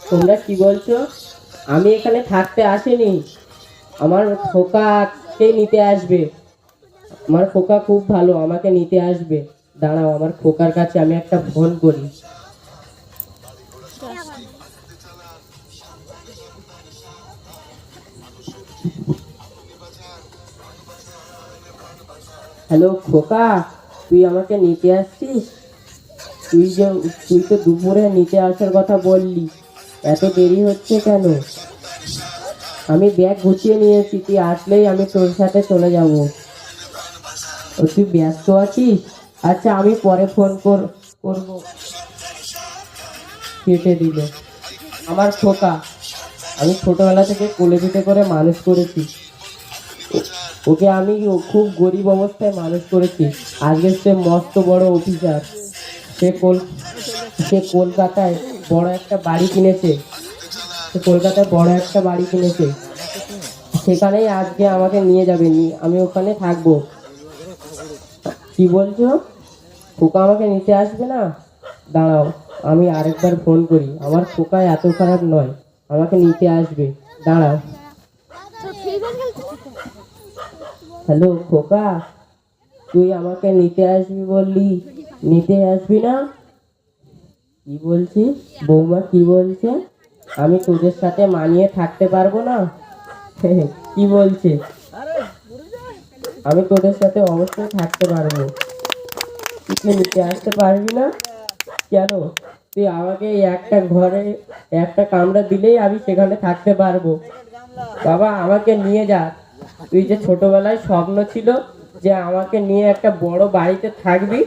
তোমরা কি বলছো? আমি এখানে থাকতে আসিনি, আমার খোকাকে নিতে আসবে। আমার খোকা খুব ভালো, আমাকে নিতে আসবে। দাঁড়াও, আমার খোকার কাছে আমি একটা ফোন করি। হ্যালো খোকা, তুই আমাকে নিতে আসছিস? তুই তো দুপুরে নিতে আসার কথা বললি, এত দেরি হচ্ছে কেন? আমি ব্যাগ গুছিয়ে নিয়েছি, তুই আসলেই আমি তোর সাথে চলে যাব। ও তুই ব্যস্ত আছিস? আচ্ছা, আমি পরে করবো। কেটে দিল। আমার খোকা, আমি ছোটবেলা থেকে কোলে পিঠে করে মানুষ করেছি। ওকে আমি খুব গরিব অবস্থায় মানুষ করেছি। আজকে সে মস্ত বড় অফিসার। সে কল সে কলকাতায় বড় একটা বাড়ি কিনেছে। সে কলকাতায় বড় একটা বাড়ি কিনেছে। সেখানেই আজকে আমাকে নিয়ে যাবে, আমি ওখানে থাকবো। কি বলছো? খোকা আমাকে নিতে আসবে না? দাঁড়াও, আমি আরেকবার ফোন করি। আমার খোকা এত খারাপ নয়, আমাকে নিতে আসবে। দাঁড়াও। হ্যালো খোকা, তুই আমাকে নিতে আসবি বললি, নিতে আসবি না? কি বলছিস? বৌমা কি বলছে? আমি তোদের সাথে মানিয়ে থাকতে পারবো না? কি বলছে? আমি তোদের সাথে অবশ্যই থাকতে পারবো। তুই নিতে আসতে পারবি না কেন? তুই আমাকে এই একটা ঘরে একটা কামরা দিলেই আমি সেখানে থাকতে পারবো। বাবা, আমাকে নিয়ে যা। তুই যে ছোটবেলায় স্বপ্ন ছিল যে আমাকে নিয়ে একটা বড় বাড়িতে থাকবি,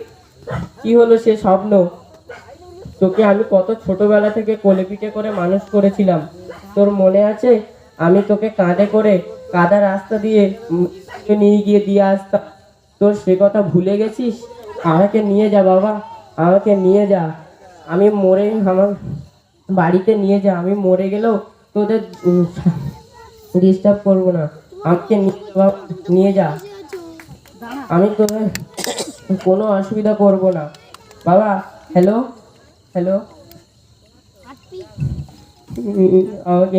কি হলো সে স্বপ্ন? তোকে আমি কত ছোটবেলা থেকে কোলে পিঠে করে মানুষ করেছিলাম, তোর মনে আছে? আমি তোকে কাঁধে করে কাদা রাস্তা দিয়ে নিয়ে গিয়ে দিয়ে আসতাম। তোর সে কথা ভুলে গেছিস? আমাকে নিয়ে যা বাবা, আমাকে নিয়ে যা। আমি মরে আমার বাড়িতে নিয়ে যা, আমি মরে গেলেও তোদের ডিস্টার্ব করবো না। আমাকে নিয়ে যা, আমি তোদের কোনো অসুবিধা করব না বাবা। Hello, hello. আমাকে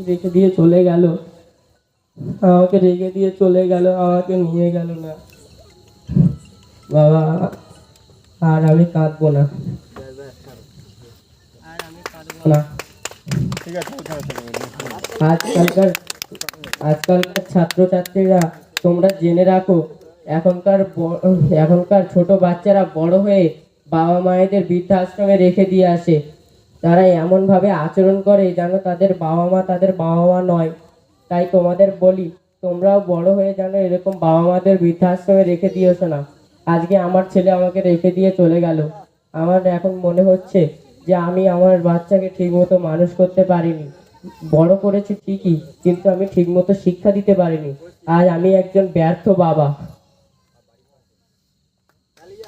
রেখে দিয়ে চলে গেল, আমাকে রেখে দিয়ে চলে গেল, আমাকে নিয়ে গেল না বাবা। আর আমি কাঁদবো না, না। আজকালকার আজকালকার ছাত্রছাত্রীরা, তোমরা জেনে রাখো, এখনকার ছোট বাচ্চারা বড় হয়ে বাবা মায়েদের বৃদ্ধাশ্রমে রেখে দিয়ে আসে। তারা এমন ভাবে আচরণ করে যেন তাদের বাবা মা তাদের বাবা মা নয়। তাই তোমাদের বলি, তোমরাও বড় হয়ে যেন এরকম বাবা মাদের বৃদ্ধাশ্রমে রেখে দিয়েছো না। আজকে আমার ছেলে আমাকে রেখে দিয়ে চলে গেল। আমার এখন মনে হচ্ছে যে আমি আমার বাচ্চাকে ঠিক মতো মানুষ করতে পারিনি। বড় করেছি ঠিকই, কিন্তু আমি ঠিক মতো শিক্ষা দিতে পারিনি। আজ আমি একজন ব্যর্থ বাবা।